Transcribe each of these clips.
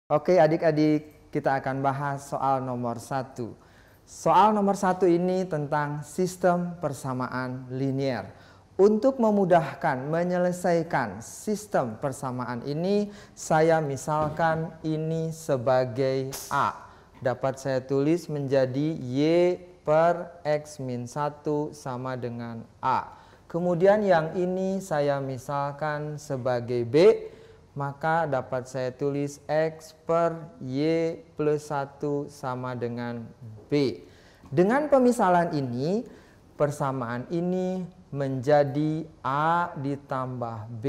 Oke adik-adik, kita akan bahas soal nomor 1. Soal nomor 1 ini tentang sistem persamaan linier. Untuk memudahkan menyelesaikan sistem persamaan ini, saya misalkan ini sebagai A. Dapat saya tulis menjadi Y per X min 1 sama dengan A. Kemudian yang ini saya misalkan sebagai B. Maka dapat saya tulis X per Y plus 1 sama dengan B. Dengan pemisalan ini, persamaan ini menjadi A ditambah B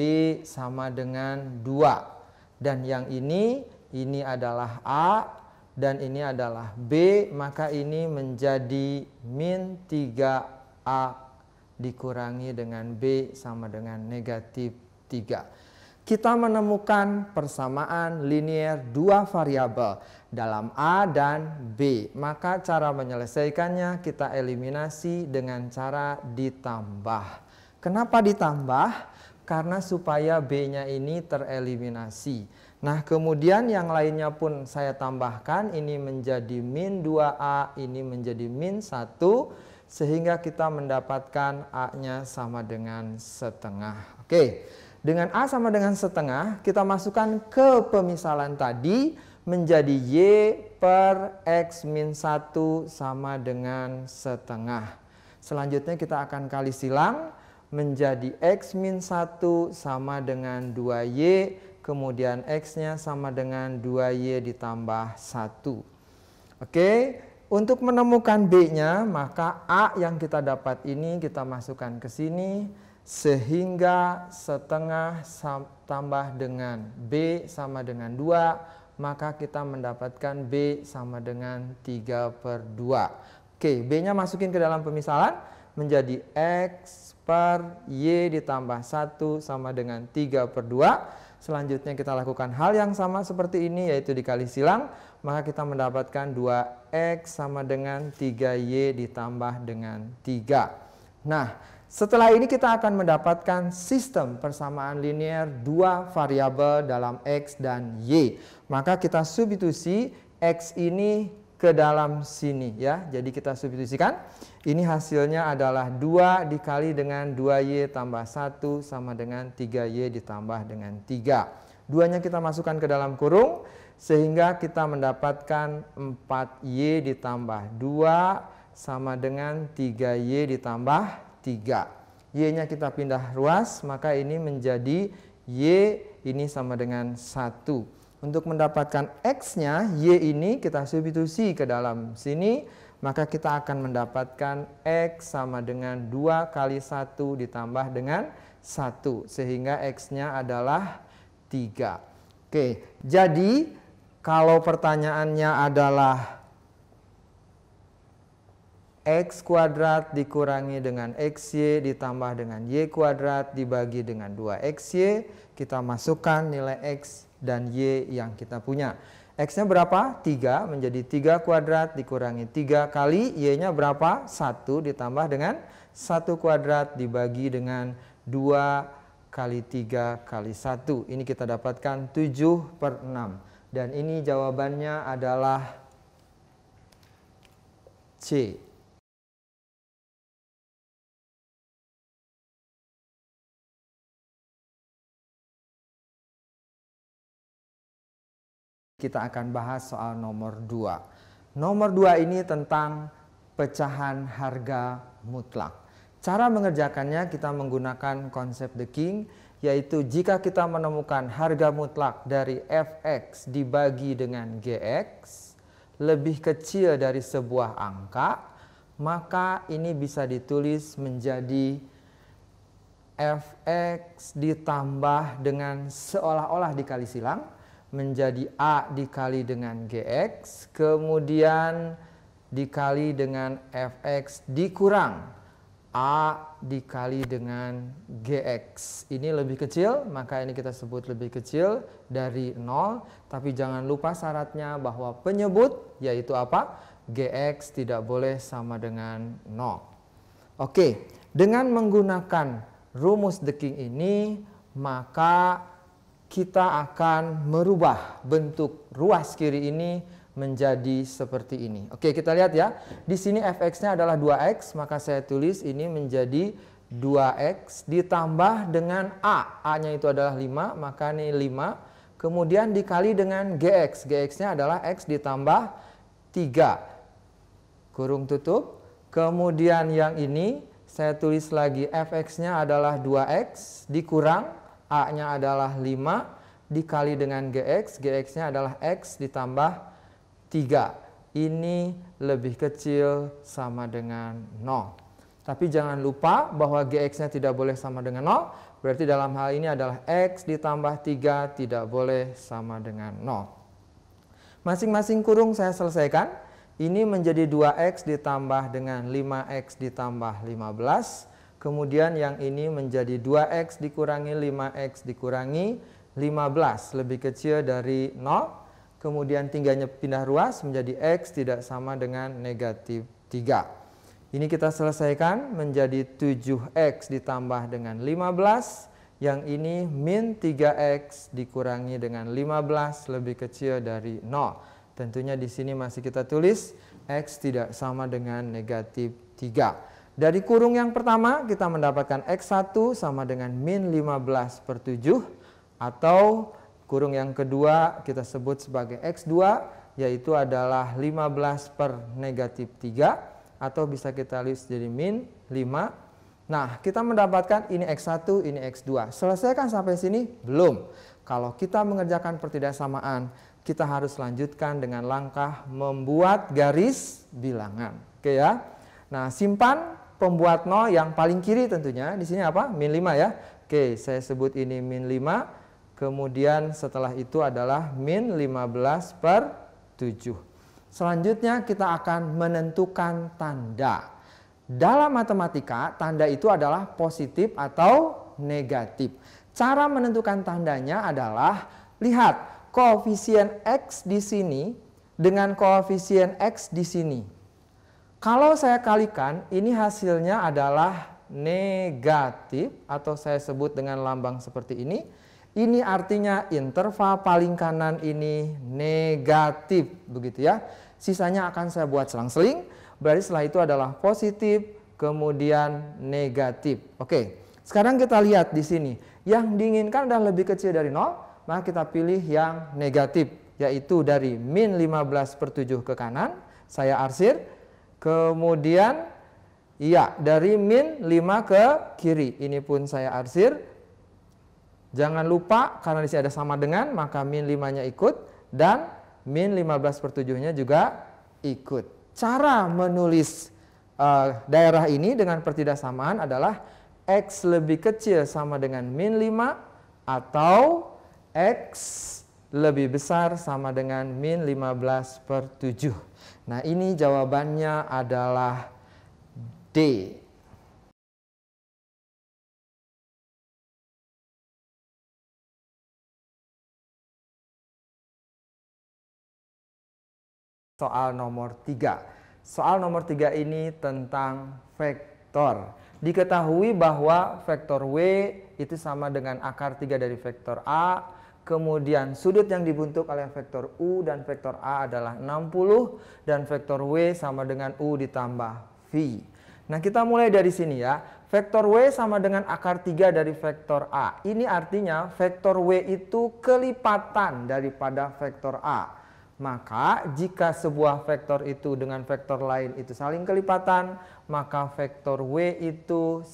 sama dengan 2. Dan yang ini adalah A dan ini adalah B. Maka ini menjadi min 3A dikurangi dengan B sama dengan negatif 3. Kita menemukan persamaan linier dua variabel dalam A dan B. Maka cara menyelesaikannya kita eliminasi dengan cara ditambah. Kenapa ditambah? Karena supaya B-nya ini tereliminasi. Nah, kemudian yang lainnya pun saya tambahkan. Ini menjadi min 2A, ini menjadi min 1. Sehingga kita mendapatkan A-nya sama dengan setengah. Oke. Dengan A sama dengan setengah, kita masukkan ke pemisalan tadi menjadi Y per X min 1 sama dengan setengah. Selanjutnya kita akan kali silang menjadi X min 1 sama dengan 2Y, kemudian X-nya sama dengan 2Y ditambah 1. Oke, untuk menemukan B-nya, maka A yang kita dapat ini kita masukkan ke sini. Sehingga setengah tambah dengan B sama dengan 2, maka kita mendapatkan B sama dengan 3 per 2. Oke, B-nya masukin ke dalam pemisalan menjadi X per Y ditambah 1 sama dengan 3 per 2. Selanjutnya kita lakukan hal yang sama seperti ini, yaitu dikali silang. Maka kita mendapatkan 2X sama dengan 3Y ditambah dengan 3. Nah, setelah ini kita akan mendapatkan sistem persamaan linier dua variabel dalam X dan Y. Maka kita substitusi X ini ke dalam sini ya. Jadi kita substitusikan. Ini hasilnya adalah 2 dikali dengan 2Y tambah 1 sama dengan 3Y ditambah dengan 3. Duanya kita masukkan ke dalam kurung. Sehingga kita mendapatkan 4Y ditambah 2 sama dengan 3Y ditambah 3. Y-nya kita pindah ruas, maka ini menjadi Y ini sama dengan 1. Untuk mendapatkan X-nya, Y ini kita substitusi ke dalam sini, maka kita akan mendapatkan X sama dengan 2 kali 1 ditambah dengan 1. Sehingga X-nya adalah 3. Oke, jadi kalau pertanyaannya adalah X kuadrat dikurangi dengan XY ditambah dengan Y kuadrat dibagi dengan 2XY. Kita masukkan nilai X dan Y yang kita punya. X-nya berapa? 3, menjadi 3 kuadrat dikurangi 3 kali. Y-nya berapa? 1 ditambah dengan 1 kuadrat dibagi dengan 2 kali 3 kali 1. Ini kita dapatkan 7 per 6. Dan ini jawabannya adalah C. Kita akan bahas soal nomor 2. Nomor 2 ini tentang pecahan harga mutlak. Cara mengerjakannya kita menggunakan konsep The King, yaitu jika kita menemukan harga mutlak dari fx dibagi dengan gx lebih kecil dari sebuah angka, maka ini bisa ditulis menjadi fx ditambah dengan seolah-olah dikali silang menjadi A dikali dengan Gx, kemudian dikali dengan Fx dikurang A dikali dengan Gx. Ini lebih kecil, maka ini kita sebut lebih kecil dari 0. Tapi jangan lupa syaratnya bahwa penyebut, yaitu apa? Gx tidak boleh sama dengan 0. Oke, dengan menggunakan rumus The King ini, maka kita akan merubah bentuk ruas kiri ini menjadi seperti ini. Oke, kita lihat ya. Di sini fx-nya adalah 2x, maka saya tulis ini menjadi 2x ditambah dengan a. A-nya itu adalah 5, maka ini 5. Kemudian dikali dengan gx. Gx-nya adalah x ditambah 3. Kurung tutup. Kemudian yang ini saya tulis lagi fx-nya adalah 2x dikurang a-nya adalah 5 dikali dengan gx. Gx-nya adalah x ditambah 3. Ini lebih kecil sama dengan 0. Tapi jangan lupa bahwa gx-nya tidak boleh sama dengan 0. Berarti dalam hal ini adalah x ditambah 3 tidak boleh sama dengan 0. Masing-masing kurung saya selesaikan. Ini menjadi 2x ditambah dengan 5x ditambah 15. Kemudian yang ini menjadi 2x dikurangi 5x dikurangi 15. Lebih kecil dari 0. Kemudian tinggalnya pindah ruas menjadi x tidak sama dengan negatif 3. Ini kita selesaikan menjadi 7x ditambah dengan 15. Yang ini min 3x dikurangi dengan 15 lebih kecil dari 0. Tentunya di sini masih kita tulis x tidak sama dengan negatif 3. Dari kurung yang pertama kita mendapatkan x1 sama dengan min 15/7. Atau kurung yang kedua kita sebut sebagai x2 yaitu adalah 15/-3. Atau bisa kita tulis jadi min 5. Nah, kita mendapatkan ini x1, ini x2. Selesaikan sampai sini? Belum. Kalau kita mengerjakan pertidaksamaan, kita harus lanjutkan dengan langkah membuat garis bilangan. Oke ya. Nah, simpan pembuat 0 yang paling kiri tentunya. Di sini apa? Min 5 ya. Oke, saya sebut ini min 5. Kemudian setelah itu adalah min 15/7. Selanjutnya kita akan menentukan tanda. Dalam matematika, tanda itu adalah positif atau negatif. Cara menentukan tandanya adalah lihat koefisien x di sini dengan koefisien x di sini. Kalau saya kalikan, ini hasilnya adalah negatif atau saya sebut dengan lambang seperti ini. Ini artinya interval paling kanan ini negatif, begitu ya. Sisanya akan saya buat selang-seling. Berarti setelah itu adalah positif, kemudian negatif. Oke, sekarang kita lihat di sini. Yang diinginkan adalah lebih kecil dari 0. Maka kita pilih yang negatif, yaitu dari min 15/7 ke kanan, saya arsir. Kemudian, iya, dari min 5 ke kiri, ini pun saya arsir. Jangan lupa, karena di sini ada sama dengan, maka min 5-nya ikut, dan min 15/7-nya juga ikut. Cara menulis daerah ini dengan pertidaksamaan adalah x lebih kecil sama dengan min 5, atau x lebih besar sama dengan min 15/7. Nah, ini jawabannya adalah D. Soal nomor 3. Soal nomor 3 ini tentang vektor. Diketahui bahwa vektor W itu sama dengan akar 3 dari vektor A. Kemudian sudut yang dibentuk oleh vektor U dan vektor A adalah 60. Dan vektor W sama dengan U ditambah V. Nah, kita mulai dari sini ya. Vektor W sama dengan akar 3 dari vektor A. Ini artinya vektor W itu kelipatan daripada vektor A. Maka jika sebuah vektor itu dengan vektor lain itu saling kelipatan, maka vektor W itu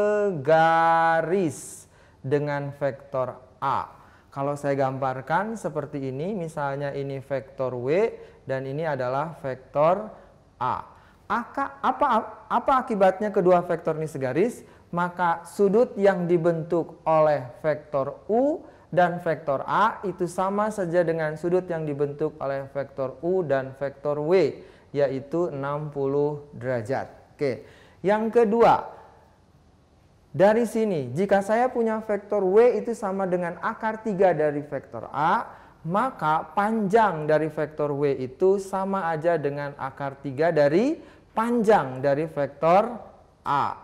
segaris dengan vektor A. Kalau saya gambarkan seperti ini, misalnya ini vektor W dan ini adalah vektor A. Apa akibatnya kedua vektor ini segaris? Maka sudut yang dibentuk oleh vektor U dan vektor A itu sama saja dengan sudut yang dibentuk oleh vektor U dan vektor W, yaitu 60 derajat. Oke. Yang kedua, dari sini, jika saya punya vektor W itu sama dengan akar 3 dari vektor A, maka panjang dari vektor W itu sama aja dengan akar 3 dari panjang dari vektor A.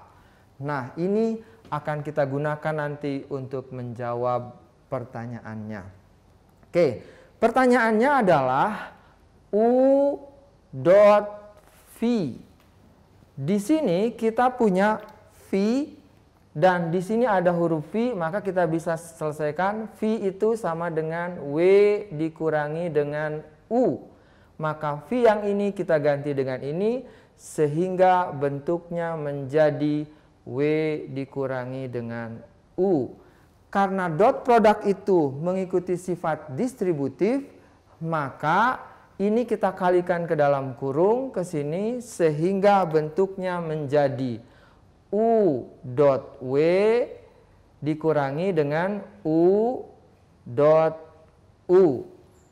Nah, ini akan kita gunakan nanti untuk menjawab pertanyaannya. Oke, pertanyaannya adalah U dot V. Di sini kita punya V dan di sini ada huruf V, maka kita bisa selesaikan V itu sama dengan W dikurangi dengan U. Maka V yang ini kita ganti dengan ini sehingga bentuknya menjadi W dikurangi dengan U. Karena dot product itu mengikuti sifat distributif, maka ini kita kalikan ke dalam kurung ke sini sehingga bentuknya menjadi U dot W dikurangi dengan U dot U.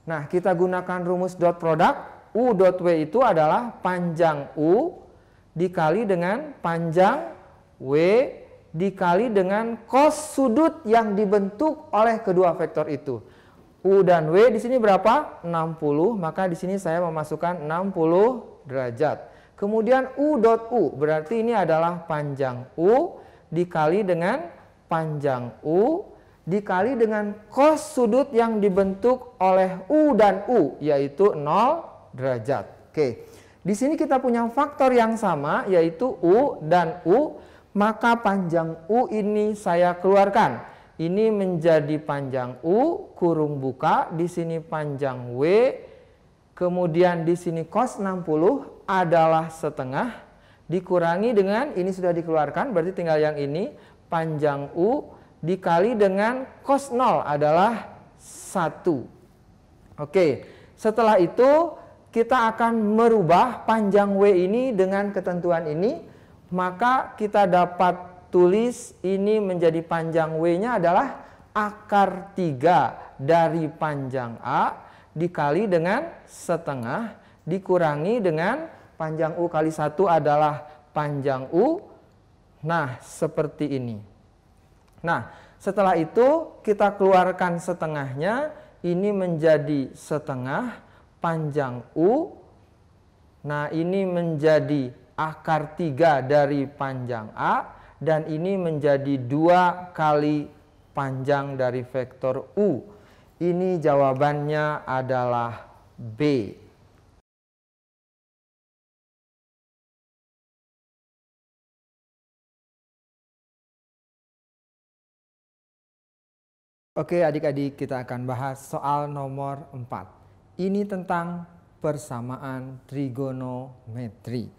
Nah, kita gunakan rumus dot product. U dot W itu adalah panjang U dikali dengan panjang W dikali dengan cos sudut yang dibentuk oleh kedua vektor itu. U dan W di sini berapa? 60, maka di sini saya memasukkan 60 derajat. Kemudian U dot U, berarti ini adalah panjang U dikali dengan panjang U dikali dengan cos sudut yang dibentuk oleh U dan U, yaitu 0 derajat. Oke, di sini kita punya faktor yang sama, yaitu U dan U, maka panjang U ini saya keluarkan. Ini menjadi panjang U, kurung buka, di sini panjang W, kemudian di sini cos 60 adalah setengah, dikurangi dengan, ini sudah dikeluarkan, berarti tinggal yang ini, panjang U dikali dengan cos 0 adalah 1. Oke, setelah itu kita akan merubah panjang W ini dengan ketentuan ini, maka kita dapat tulis ini menjadi panjang W-nya adalah akar 3 dari panjang A dikali dengan setengah dikurangi dengan panjang U kali 1 adalah panjang U. Nah, seperti ini. Nah, setelah itu kita keluarkan setengahnya, ini menjadi setengah panjang U. Nah, ini menjadi akar 3 dari panjang A, dan ini menjadi 2 kali panjang dari vektor U. Ini jawabannya adalah B. Oke, adik-adik, kita akan bahas soal nomor 4. Ini tentang persamaan trigonometri.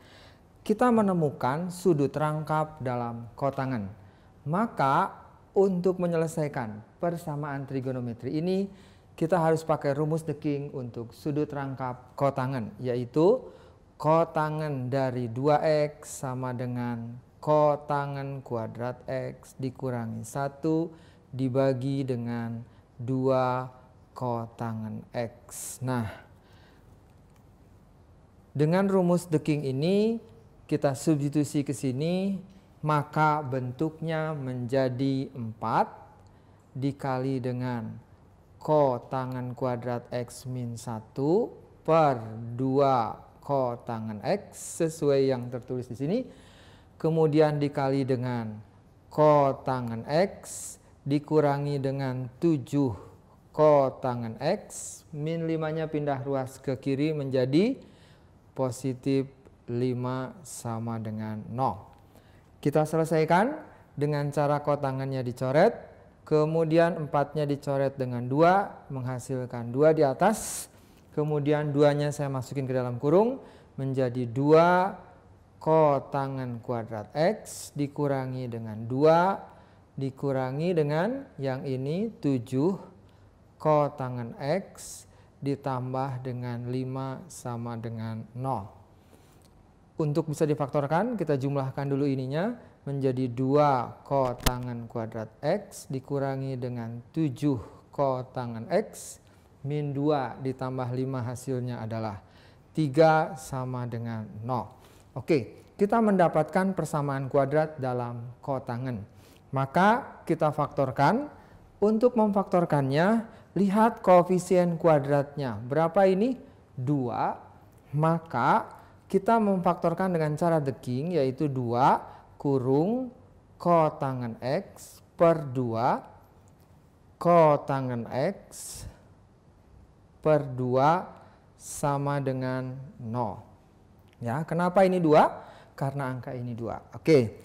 Kita menemukan sudut rangkap dalam kotangan. Maka untuk menyelesaikan persamaan trigonometri ini, kita harus pakai rumus The King untuk sudut rangkap kotangan, yaitu kotangan dari 2x sama dengan kotangan kuadrat x dikurangi 1 dibagi dengan 2 kotangan x. Nah, dengan rumus The King ini kita substitusi ke sini, maka bentuknya menjadi 4 dikali dengan kotangan kuadrat x min 1 per 2 kotangan x sesuai yang tertulis di sini. Kemudian dikali dengan kotangan x dikurangi dengan 7 kotangan x, min 5-nya pindah ruas ke kiri menjadi positif 5 sama dengan 0. Kita selesaikan dengan cara kotangannya dicoret, kemudian 4-nya dicoret dengan 2, menghasilkan 2 di atas, kemudian 2-nya saya masukin ke dalam kurung, menjadi 2 kotangan kuadrat x dikurangi dengan 2 dikurangi dengan yang ini 7 kotangan x ditambah dengan 5 sama dengan 0. Untuk bisa difaktorkan, kita jumlahkan dulu ininya menjadi 2 kotangan kuadrat x dikurangi dengan 7 kotangan x min 2 ditambah 5 hasilnya adalah 3 sama dengan 0. Oke, kita mendapatkan persamaan kuadrat dalam kotangan. Maka kita faktorkan. Untuk memfaktorkannya, lihat koefisien kuadratnya. Berapa ini? 2. Maka kita memfaktorkan dengan cara The King, yaitu 2 kurung kotangan x per 2 kotangen X per 2 sama dengan 0. Ya, kenapa ini 2? Karena angka ini 2. Oke.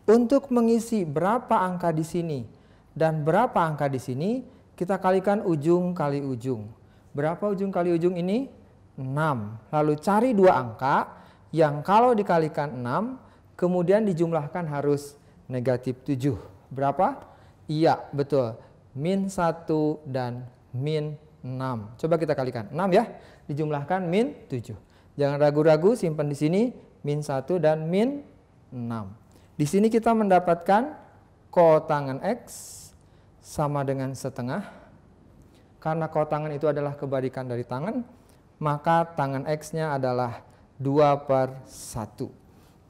Untuk mengisi berapa angka di sini dan berapa angka di sini, kita kalikan ujung kali ujung. Berapa ujung kali ujung ini? 6. Lalu cari 2 angka yang kalau dikalikan 6, kemudian dijumlahkan harus negatif 7. Berapa? Iya, betul. Min 1 dan min 6. Coba kita kalikan. 6 ya, dijumlahkan min 7. Jangan ragu-ragu, simpan di sini min 1 dan min 6. Di sini kita mendapatkan kotangen X sama dengan setengah. Karena kotangen itu adalah kebalikan dari tangan, maka tangan X-nya adalah 2 per 1.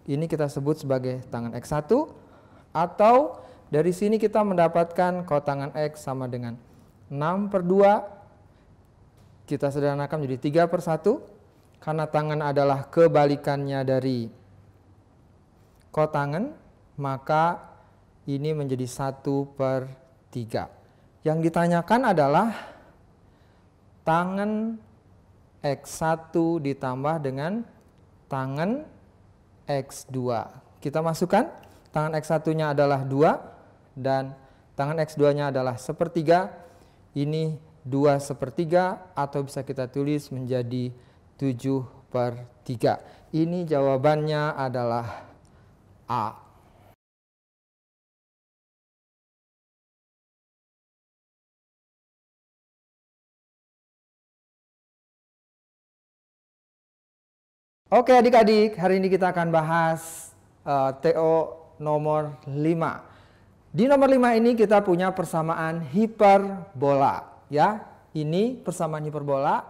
Ini kita sebut sebagai tangan X1. Atau dari sini kita mendapatkan kotangen X sama dengan 6 per 2. Kita sederhanakan menjadi 3 per 1. Karena tangan adalah kebalikannya dari kotangen, maka ini menjadi 1 per 3. Yang ditanyakan adalah tangan X1 ditambah dengan tangan X2. Kita masukkan, tangan X1-nya adalah 2 dan tangan X2-nya adalah 1/3. Ini 2/3 atau bisa kita tulis menjadi 7 per 3. Ini jawabannya adalah A. Oke adik-adik, hari ini kita akan bahas TO nomor 5. Di nomor 5 ini kita punya persamaan hiperbola. Ya, ini persamaan hiperbola.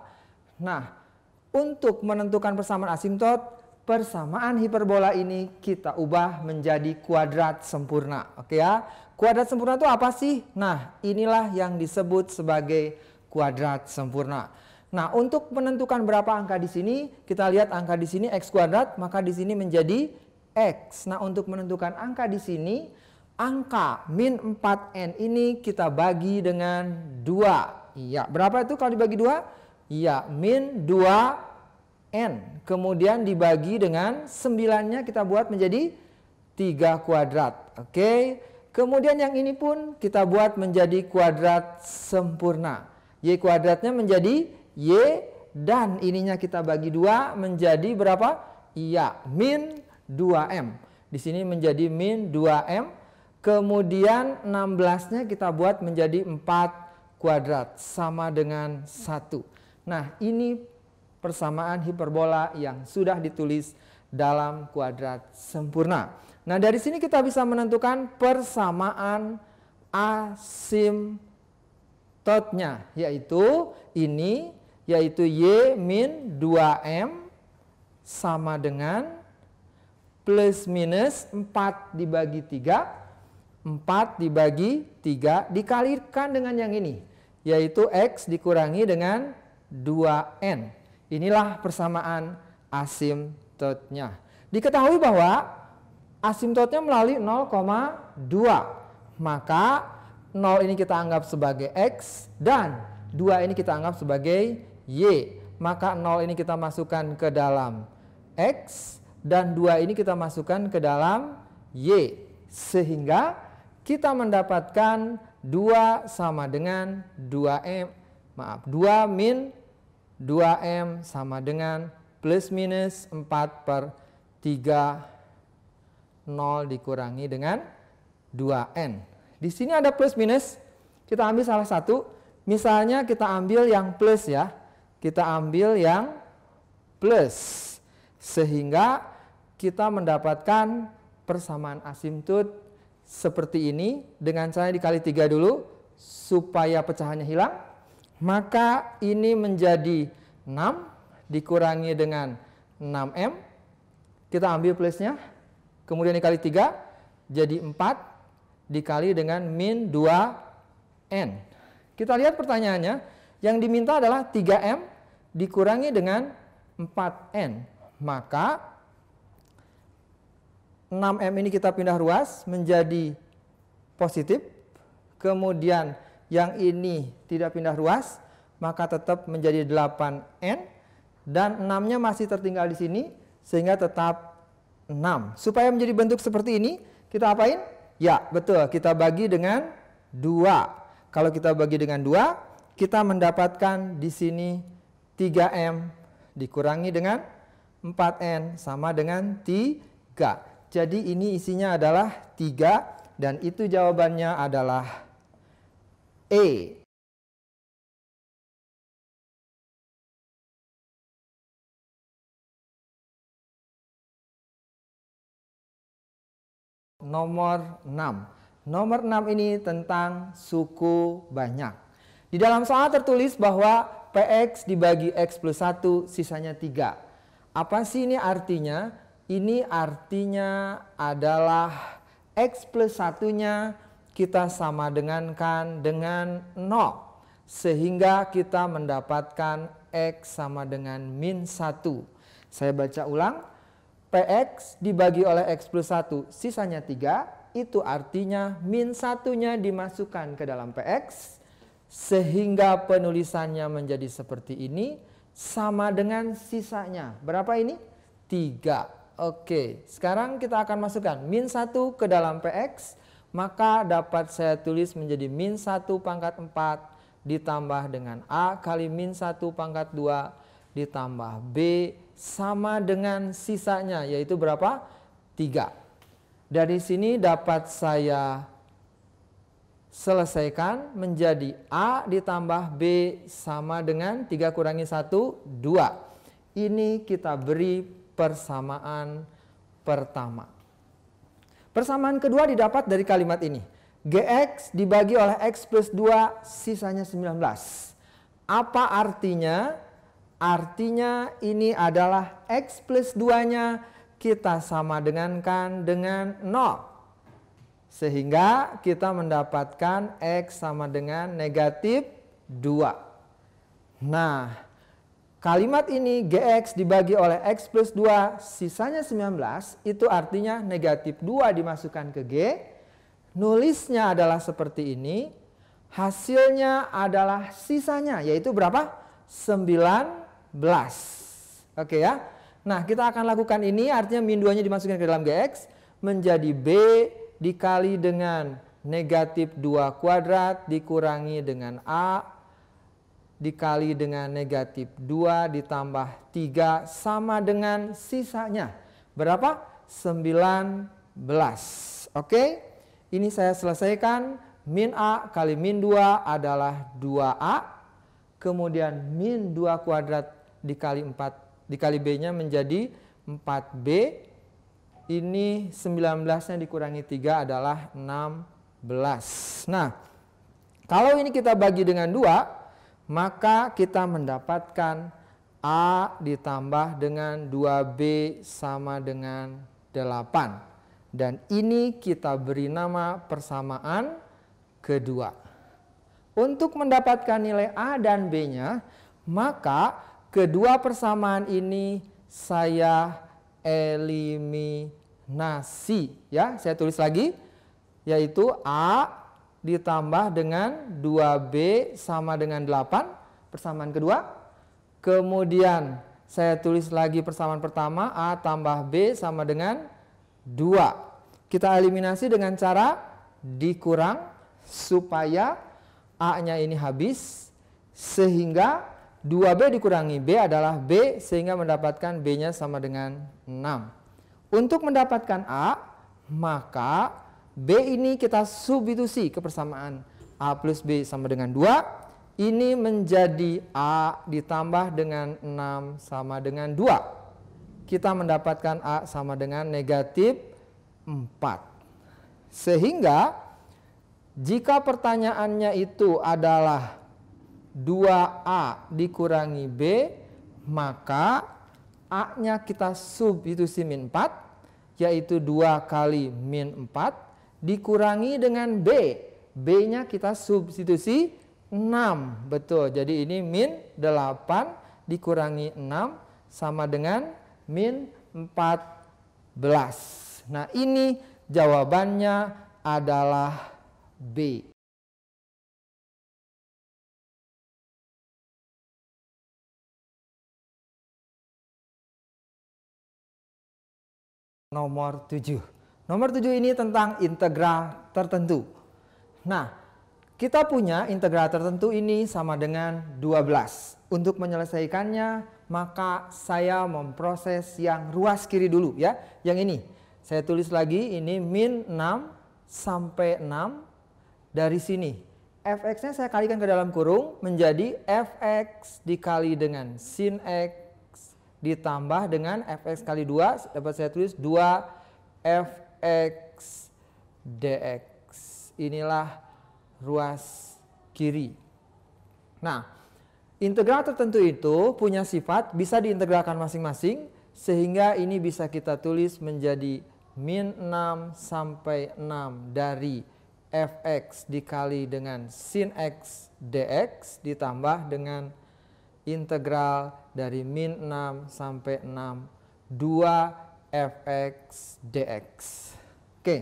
Nah, untuk menentukan persamaan asimtot, persamaan hiperbola ini kita ubah menjadi kuadrat sempurna. Oke ya, kuadrat sempurna itu apa sih? Nah, inilah yang disebut sebagai kuadrat sempurna. Nah, untuk menentukan berapa angka di sini, kita lihat angka di sini x kuadrat, maka di sini menjadi x. Nah, untuk menentukan angka di sini, angka min 4n ini kita bagi dengan 2. Iya, berapa itu kalau dibagi 2? Iya, min 2n. Kemudian dibagi dengan 9-nya kita buat menjadi 3 kuadrat. Oke. Kemudian yang ini pun kita buat menjadi kuadrat sempurna. Y kuadratnya menjadi y dan ininya kita bagi 2 menjadi berapa? Iya, min 2m. Di sini menjadi min 2m. Kemudian 16-nya kita buat menjadi 4 kuadrat sama dengan 1. Nah, ini persamaan hiperbola yang sudah ditulis dalam kuadrat sempurna. Nah, dari sini kita bisa menentukan persamaan asimtotnya, yaitu ini, yaitu y min 2m sama dengan plus minus 4 dibagi 3, 4 dibagi 3 dikalikan dengan yang ini, yaitu x dikurangi dengan 2n. Inilah persamaan asimtotnya. Diketahui bahwa asimtotnya melalui 0,2. Maka 0 ini kita anggap sebagai x dan 2 ini kita anggap sebagai y. Maka 0 ini kita masukkan ke dalam x dan 2 ini kita masukkan ke dalam y. Sehingga kita mendapatkan 2 sama dengan 2m. 2 min 2m sama dengan plus minus 4 per 3, 0 dikurangi dengan 2n. Di sini ada plus minus, kita ambil salah satu. Misalnya kita ambil yang plus ya. Kita ambil yang plus. Sehingga kita mendapatkan persamaan asimtot seperti ini. Dengan cara dikali 3 dulu supaya pecahannya hilang. Maka ini menjadi 6 dikurangi dengan 6m. Kita ambil plusnya. Kemudian dikali 3 jadi 4 dikali dengan min 2n. Kita lihat pertanyaannya. Yang diminta adalah 3m dikurangi dengan 4n. Maka 6m ini kita pindah ruas menjadi positif. Kemudian yang ini tidak pindah ruas, maka tetap menjadi 8N, dan 6-nya masih tertinggal di sini, sehingga tetap 6. Supaya menjadi bentuk seperti ini, kita apain? Ya, betul, kita bagi dengan 2. Kalau kita bagi dengan 2, kita mendapatkan di sini 3M dikurangi dengan 4N sama dengan 3. Jadi ini isinya adalah 3 dan itu jawabannya adalah E. Nomor 6. Nomor 6 ini tentang suku banyak. Di dalam soal tertulis bahwa PX dibagi X plus 1 sisanya 3. Apa sih ini artinya? Ini artinya adalah X plus 1-nya kita sama dengankan dengan 0. Sehingga kita mendapatkan X sama dengan min 1. Saya baca ulang. PX dibagi oleh X plus 1 sisanya 3. Itu artinya min 1-nya dimasukkan ke dalam PX. Sehingga penulisannya menjadi seperti ini. Sama dengan sisanya. Berapa ini? 3. Oke, sekarang kita akan masukkan min 1 ke dalam PX, maka dapat saya tulis menjadi min 1 pangkat 4 ditambah dengan A kali min 1 pangkat 2 ditambah B sama dengan sisanya, yaitu berapa? 3. Dari sini dapat saya selesaikan menjadi A ditambah B sama dengan 3 kurangi 1, 2. Ini kita beri persamaan pertama. Persamaan kedua didapat dari kalimat ini. GX dibagi oleh X plus 2 sisanya 19. Apa artinya? Artinya ini adalah X plus 2-nya kita sama dengankan dengan 0. Sehingga kita mendapatkan X sama dengan negatif 2. Nah, kalimat ini GX dibagi oleh X plus 2 sisanya 19 itu artinya negatif 2 dimasukkan ke G. Nulisnya adalah seperti ini. Hasilnya adalah sisanya yaitu berapa? 19. Oke ya. Nah kita akan lakukan ini artinya min 2 nya dimasukkan ke dalam GX menjadi B dikali dengan negatif 2 kuadrat dikurangi dengan A dikali dengan negatif 2 ditambah 3 sama dengan sisanya. Berapa? 19. Oke. Ini saya selesaikan. Min A kali min 2 adalah 2A. Kemudian min 2 kuadrat dikali 4 dikali B-nya menjadi 4B. Ini 19-nya dikurangi 3 adalah 16. Nah, kalau ini kita bagi dengan 2, maka kita mendapatkan A ditambah dengan 2B sama dengan 8. Dan ini kita beri nama persamaan kedua. Untuk mendapatkan nilai A dan B-nya, maka kedua persamaan ini saya eliminasi. Ya, saya tulis lagi, yaitu A ditambah dengan 2B sama dengan 8, persamaan kedua. Kemudian saya tulis lagi persamaan pertama, A tambah B sama dengan 2. Kita eliminasi dengan cara dikurang supaya A-nya ini habis. Sehingga 2B dikurangi B adalah B sehingga mendapatkan B-nya sama dengan 6. Untuk mendapatkan A, maka B ini kita substitusi ke persamaan A plus B sama dengan 2. Ini menjadi A ditambah dengan 6 sama dengan 2. Kita mendapatkan A sama dengan negatif 4. Sehingga jika pertanyaannya itu adalah 2A dikurangi B, maka A-nya kita substitusi min 4, yaitu 2 kali min 4. Dikurangi dengan B. B-nya kita substitusi 6. Betul. Jadi ini min 8 dikurangi 6 sama dengan min 14. Nah ini jawabannya adalah B. nomor 7. Nomor 7 ini tentang integral tertentu. Nah, kita punya integral tertentu ini sama dengan 12. Untuk menyelesaikannya, maka saya memproses yang ruas kiri dulu ya. Yang ini, saya tulis lagi, ini min 6 sampai 6. Dari sini, fx-nya saya kalikan ke dalam kurung menjadi fx dikali dengan sin x ditambah dengan fx kali 2, dapat saya tulis 2 fx dx. Inilah ruas kiri. Nah, integral tertentu itu punya sifat bisa diintegralkan masing-masing, sehingga ini bisa kita tulis menjadi min 6 sampai 6 dari fx dikali dengan sin x dx ditambah dengan integral dari min 6 sampai 6 2 fx dx. Oke.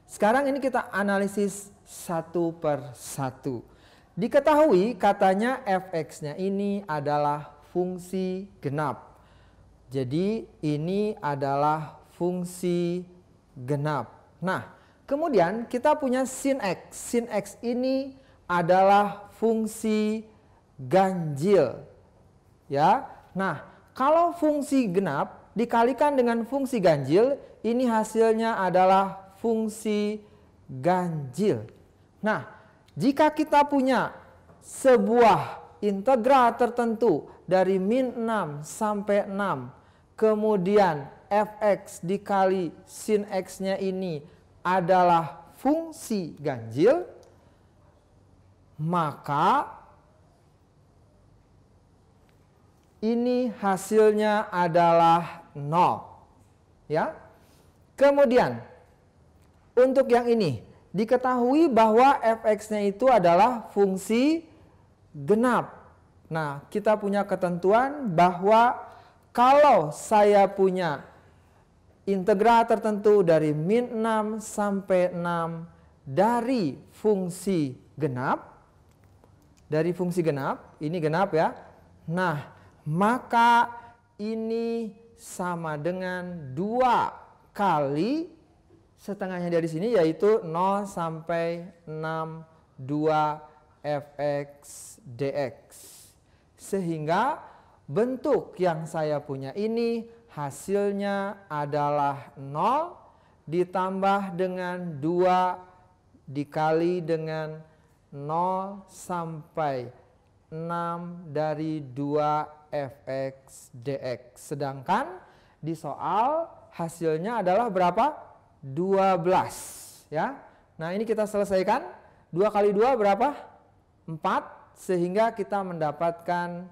Sekarang ini kita analisis satu per satu. Diketahui katanya fx-nya ini adalah fungsi genap. Jadi ini adalah fungsi genap. Nah, kemudian kita punya sin x. Sin x ini adalah fungsi ganjil. Ya. Nah, kalau fungsi genap dikalikan dengan fungsi ganjil, ini hasilnya adalah fungsi ganjil. Nah, jika kita punya sebuah integral tertentu dari min 6 sampai 6, kemudian fx dikali sin x-nya ini adalah fungsi ganjil, maka ini hasilnya adalah 0. Ya. Kemudian untuk yang ini diketahui bahwa fx-nya itu adalah fungsi genap. Nah, kita punya ketentuan bahwa kalau saya punya integral tertentu dari min 6 sampai 6 dari fungsi genap, ini genap ya. Nah, maka ini sama dengan 2 kali setengahnya dari sini, yaitu 0 sampai 6 2 fx dx. Sehingga bentuk yang saya punya ini hasilnya adalah 0 ditambah dengan 2 dikali dengan 0 sampai 6 dari 2 fx dx. Sedangkan di soal hasilnya adalah berapa? 12 ya. Nah, ini kita selesaikan. 2 kali 2 berapa? 4, sehingga kita mendapatkan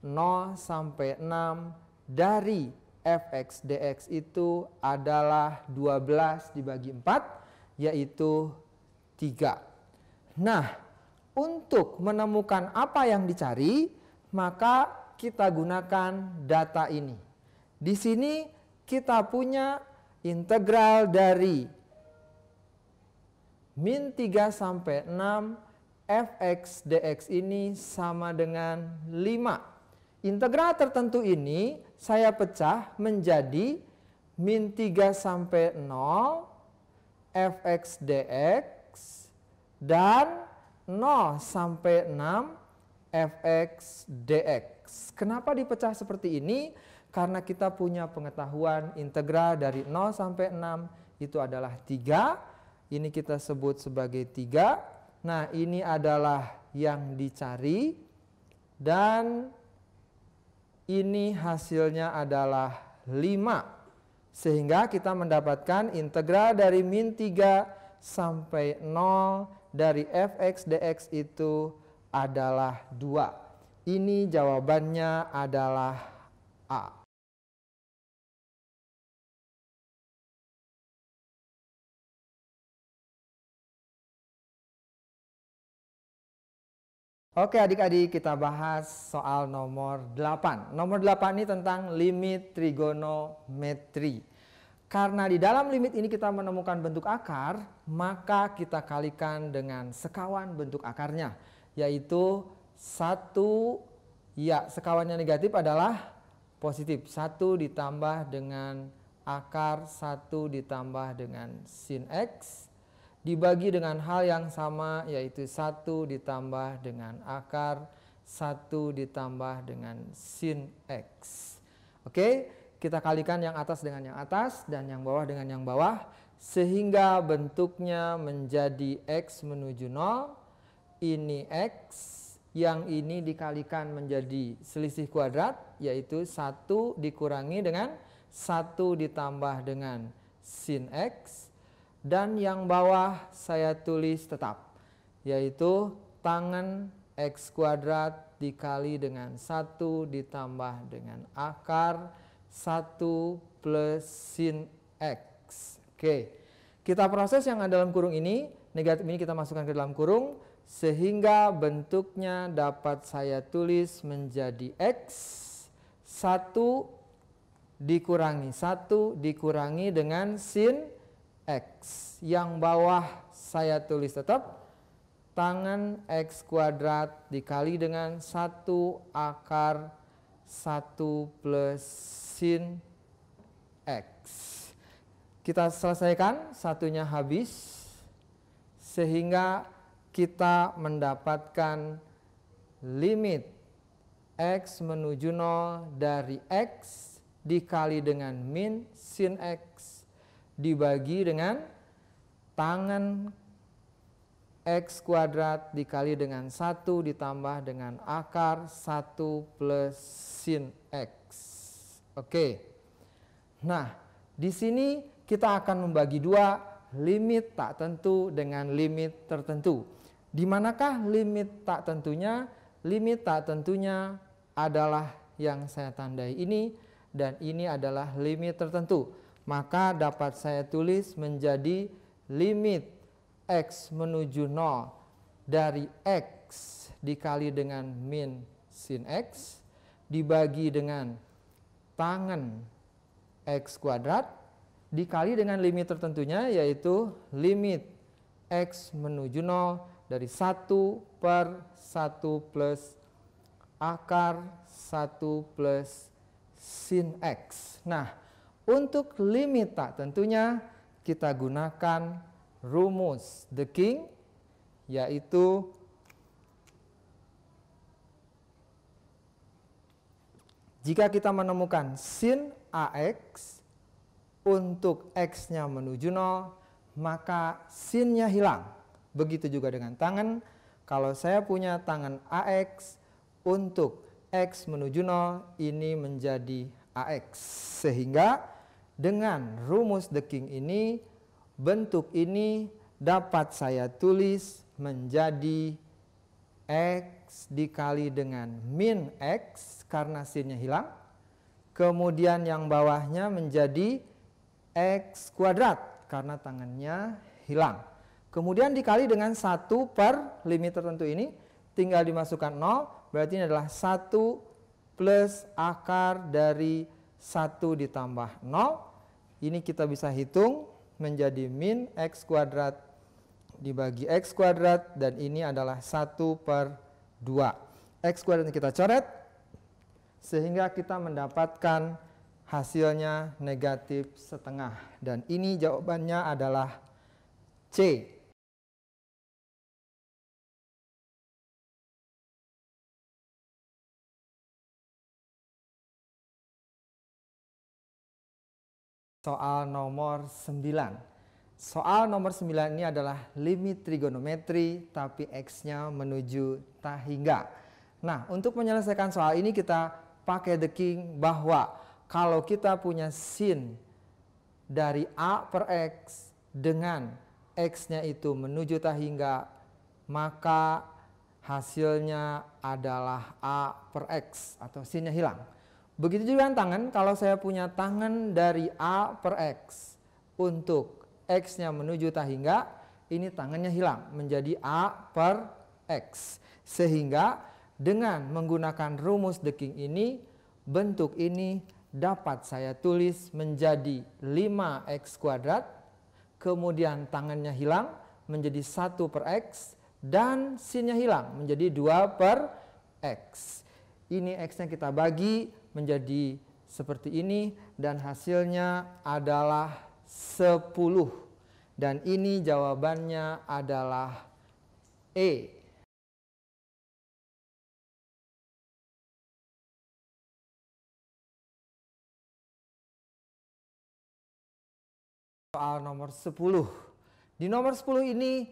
0 sampai 6 dari fx dx itu adalah 12 dibagi 4, yaitu 3. Nah, untuk menemukan apa yang dicari, maka kita gunakan data ini. Di sini kita punya integral dari min 3 sampai 6 fx dx ini sama dengan 5. Integral tertentu ini saya pecah menjadi min 3 sampai 0 fx dx dan 0 sampai 6 fx dx. Kenapa dipecah seperti ini? Karena kita punya pengetahuan integral dari 0 sampai 6 itu adalah 3. Ini kita sebut sebagai 3. Nah, ini adalah yang dicari. Dan ini hasilnya adalah 5. Sehingga kita mendapatkan integral dari min 3 sampai 0 dari fx dx itu adalah 2. Ini jawabannya adalah A. Oke adik-adik, kita bahas soal nomor 8. Nomor 8 ini tentang limit trigonometri. Karena di dalam limit ini kita menemukan bentuk akar, maka kita kalikan dengan sekawan bentuk akarnya. Yaitu 1, ya sekawannya negatif adalah positif. 1 ditambah dengan akar 1 ditambah dengan sin X dibagi dengan hal yang sama, yaitu 1 ditambah dengan akar 1 ditambah dengan sin X. Oke, kita kalikan yang atas dengan yang atas dan yang bawah dengan yang bawah, sehingga bentuknya menjadi X menuju 0. Ini X, yang ini dikalikan menjadi selisih kuadrat, yaitu 1 dikurangi dengan 1 ditambah dengan sin X. Dan yang bawah saya tulis tetap, yaitu tangen X kuadrat dikali dengan 1 ditambah dengan akar 1 plus sin X. Oke, kita proses yang ada dalam kurung ini, negatif ini kita masukkan ke dalam kurung, sehingga bentuknya dapat saya tulis menjadi X 1 dikurangi dengan sin X. Yang bawah saya tulis tetap tangen X kuadrat dikali dengan 1 akar 1 plus sin X. Kita selesaikan, satunya habis, sehingga kita mendapatkan limit X menuju 0 dari X dikali dengan min sin X dibagi dengan tangen X kuadrat dikali dengan 1 ditambah dengan akar 1 plus sin X. Oke. Nah, di sini kita akan membagi dua, limit tak tentu dengan limit tertentu. Di manakah limit tak tentunya? Limit tak tentunya adalah yang saya tandai ini, dan ini adalah limit tertentu. Maka dapat saya tulis menjadi limit X menuju 0 dari X dikali dengan min sin X dibagi dengan tangen X kuadrat dikali dengan limit tertentunya, yaitu limit X menuju 0 dari 1 per 1 plus akar 1 plus sin X. Nah, untuk limit tak tentunya kita gunakan rumus the king, yaitu jika kita menemukan sin AX untuk X-nya menuju 0, maka sin-nya hilang. Begitu juga dengan tangen. Kalau saya punya tangen AX untuk X menuju 0, ini menjadi AX. Sehingga dengan rumus the king ini, bentuk ini dapat saya tulis menjadi X dikali dengan min X karena sin-nya hilang. Kemudian yang bawahnya menjadi X kuadrat karena tangannya hilang. Kemudian dikali dengan 1 per limit tertentu ini, tinggal dimasukkan 0, berarti ini adalah 1 plus akar dari 1 ditambah 0. Ini kita bisa hitung menjadi min X kuadrat dibagi X kuadrat, dan ini adalah 1 per 2. X kuadrat kita coret, sehingga kita mendapatkan hasilnya negatif setengah, dan ini jawabannya adalah C. Soal nomor 9. Soal nomor 9 ini adalah limit trigonometri tapi X-nya menuju tak hingga. Nah, untuk menyelesaikan soal ini kita pakai the king, bahwa kalau kita punya sin dari A per X dengan X-nya itu menuju tak hingga, maka hasilnya adalah A per X atau sin-nya hilang. Begitu juga dengan tangen, kalau saya punya tangen dari A per X untuk X-nya menuju tak hingga, ini tangennya hilang menjadi A per X. Sehingga dengan menggunakan rumus the king ini, bentuk ini dapat saya tulis menjadi 5X kuadrat, kemudian tangannya hilang menjadi 1 per X, dan sin-nya hilang menjadi 2 per X. Ini X-nya kita bagi menjadi seperti ini dan hasilnya adalah 10. Dan ini jawabannya adalah E. Soal nomor 10. Di nomor 10 ini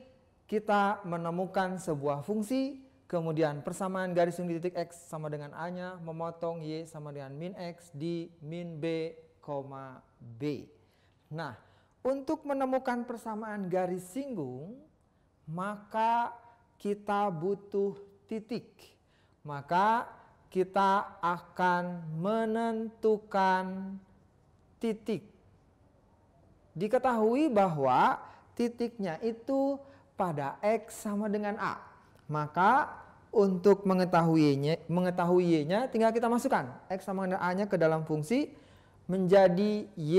kita menemukan sebuah fungsi, kemudian persamaan garis singgung di titik X sama dengan A-nya, memotong Y sama dengan min X di min B, B. Nah, untuk menemukan persamaan garis singgung, maka kita butuh titik. Maka kita akan menentukan titik. Diketahui bahwa titiknya itu pada X sama dengan A. Maka untuk mengetahui Y-nya tinggal kita masukkan X sama dengan A-nya ke dalam fungsi menjadi Y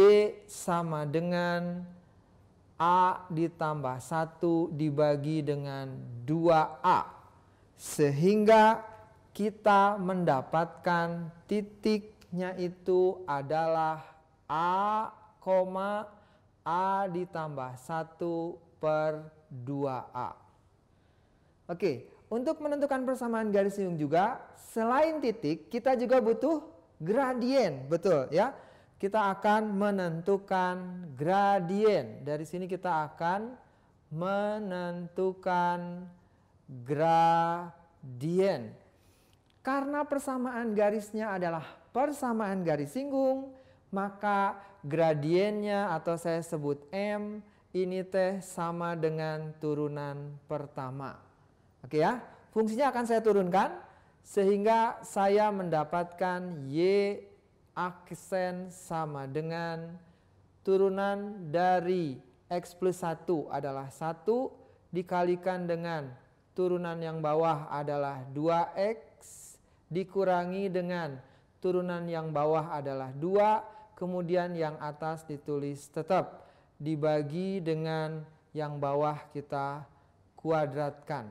sama dengan A ditambah 1 dibagi dengan 2A. Sehingga kita mendapatkan titiknya itu adalah A, A ditambah 1/2A. Oke, untuk menentukan persamaan garis singgung juga, selain titik, kita juga butuh gradien. Betul ya? Kita akan menentukan gradien. Dari sini kita akan menentukan gradien. Karena persamaan garisnya adalah persamaan garis singgung, maka gradiennya atau saya sebut M ini teh sama dengan turunan pertama. Oke ya, fungsinya akan saya turunkan sehingga saya mendapatkan Y aksen sama dengan turunan dari X plus 1 adalah 1 dikalikan dengan turunan yang bawah adalah 2X dikurangi dengan turunan yang bawah adalah 2, kemudian yang atas ditulis tetap dibagi dengan yang bawah kita kuadratkan.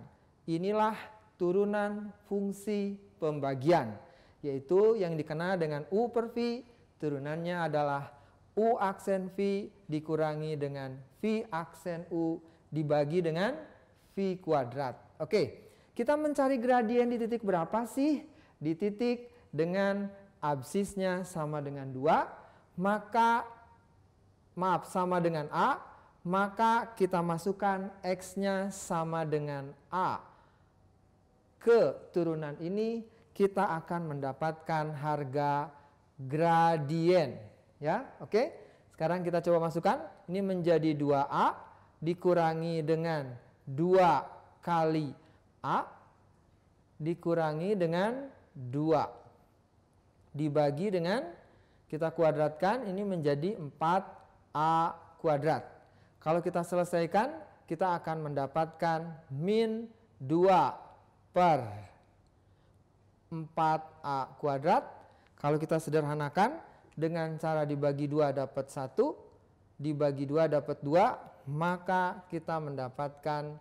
Inilah turunan fungsi pembagian, yaitu yang dikenal dengan U per V. Turunannya adalah U aksen V dikurangi dengan V aksen U dibagi dengan V kuadrat. Oke, kita mencari gradien di titik berapa sih? Di titik dengan absisnya sama dengan 2. Sama dengan A, maka kita masukkan X-nya sama dengan A. Ke turunan ini kita akan mendapatkan harga gradien. Ya, oke. Sekarang kita coba masukkan. Ini menjadi 2A dikurangi dengan 2 kali A dikurangi dengan 2 dibagi dengan kita kuadratkan, ini menjadi 4A kuadrat. Kalau kita selesaikan, kita akan mendapatkan min 2/4A kuadrat. Kalau kita sederhanakan, dengan cara dibagi 2 dapat 1, dibagi 2 dapat 2, maka kita mendapatkan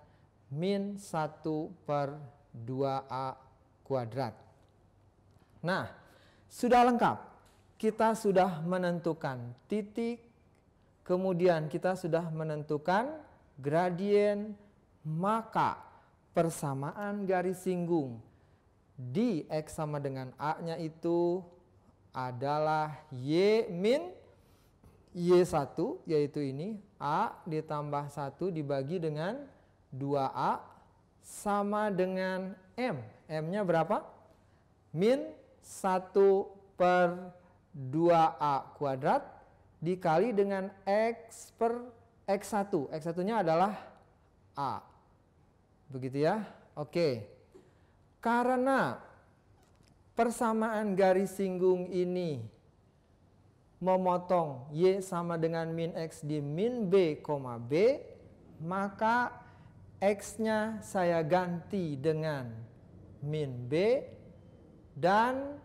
min 1/2A kuadrat. Nah, sudah lengkap. Kita sudah menentukan titik, kemudian kita sudah menentukan gradien, maka persamaan garis singgung di X sama dengan A-nya itu adalah Y min Y1, yaitu ini A ditambah 1 dibagi dengan 2A sama dengan M. M-nya berapa? Min 1/2A kuadrat dikali dengan X per X1. X1-nya adalah A. Begitu ya. Oke. Karena persamaan garis singgung ini memotong Y sama dengan min X di min B, B, maka X-nya saya ganti dengan min B dan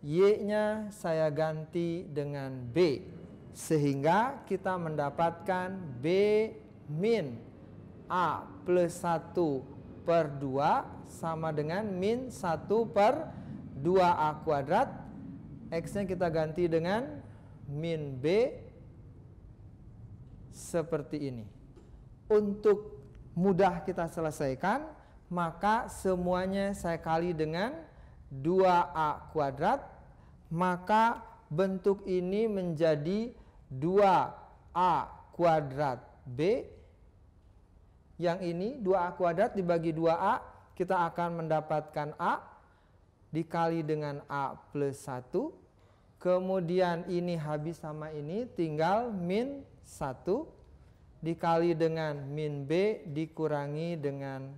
Y-nya saya ganti dengan B, sehingga kita mendapatkan B min A plus 1/2 sama dengan min 1/2A kuadrat X-nya kita ganti dengan min B seperti ini. Untuk mudah kita selesaikan, maka semuanya saya kali dengan 2A kuadrat, maka bentuk ini menjadi 2A kuadrat B. Yang ini 2A kuadrat dibagi 2A, kita akan mendapatkan A dikali dengan A plus 1. Kemudian ini habis sama ini, tinggal min 1 dikali dengan min B dikurangi dengan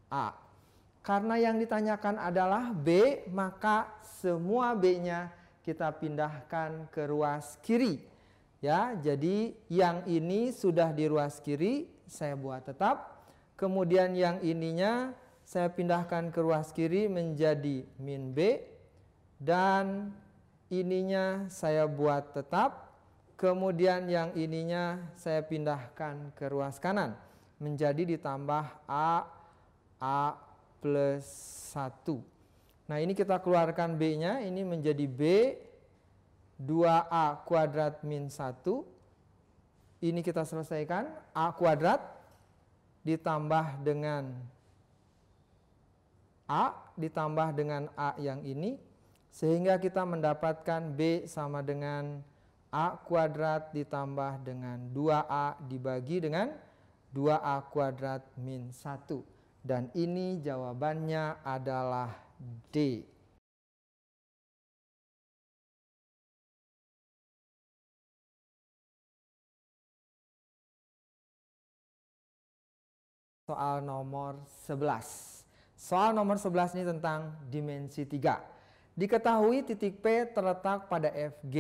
A. Karena yang ditanyakan adalah B, maka semua B-nya kita pindahkan ke ruas kiri. Ya, jadi yang ini sudah di ruas kiri, saya buat tetap. Kemudian yang ininya saya pindahkan ke ruas kiri menjadi min B. Dan ininya saya buat tetap. Kemudian yang ininya saya pindahkan ke ruas kanan menjadi ditambah A plus 1. Nah, ini kita keluarkan B-nya, ini menjadi B 2A kuadrat min 1. Ini kita selesaikan, A kuadrat ditambah dengan A ditambah dengan A yang ini, sehingga kita mendapatkan B sama dengan A kuadrat ditambah dengan 2A dibagi dengan 2A kuadrat min 1. Dan ini jawabannya adalah D. Soal nomor 11. Soal nomor 11 ini tentang dimensi 3. Diketahui titik P terletak pada FG,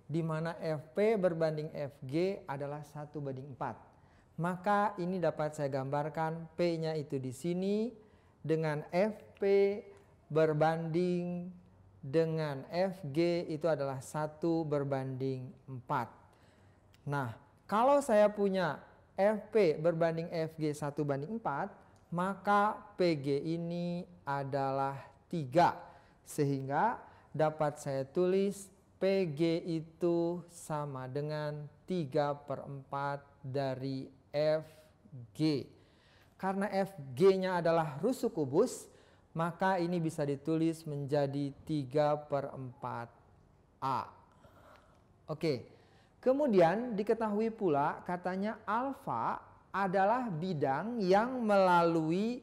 di mana FP berbanding FG adalah 1:4. Maka ini dapat saya gambarkan, P-nya itu di sini dengan FP berbanding dengan FG itu adalah 1:4. Nah, kalau saya punya FP berbanding FG 1:4, maka PG ini adalah 3. Sehingga dapat saya tulis PG itu sama dengan 3/4 dari FG. Karena FG-nya adalah rusuk kubus, maka ini bisa ditulis menjadi 3/4 A. Oke. Kemudian diketahui pula katanya alfa adalah bidang yang melalui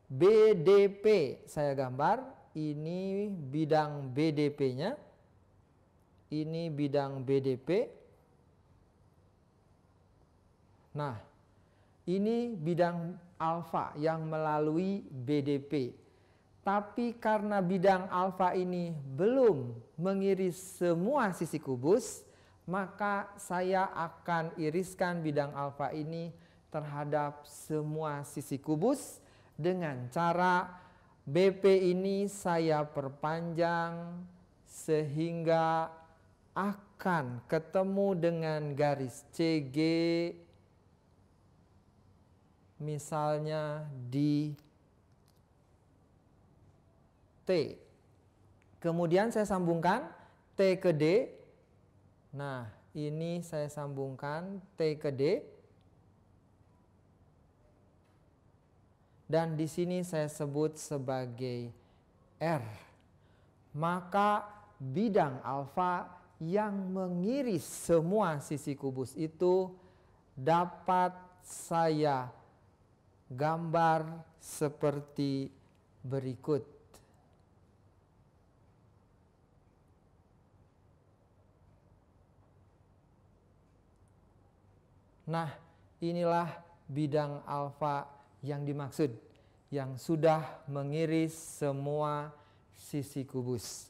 BDP. Saya gambar, ini bidang BDP-nya. Ini bidang BDP. Nah, ini bidang alfa yang melalui BDP. Tapi karena bidang alfa ini belum mengiris semua sisi kubus, maka saya akan iriskan bidang alfa ini terhadap semua sisi kubus dengan cara BP ini saya perpanjang sehingga akan ketemu dengan garis CG misalnya di T. Kemudian saya sambungkan T ke D. Nah, ini saya sambungkan T ke D. Dan di sini saya sebut sebagai R. Maka bidang alfa yang mengiris semua sisi kubus itu dapat saya gambar seperti berikut. Nah, inilah bidang alfa yang dimaksud, yang sudah mengiris semua sisi kubus.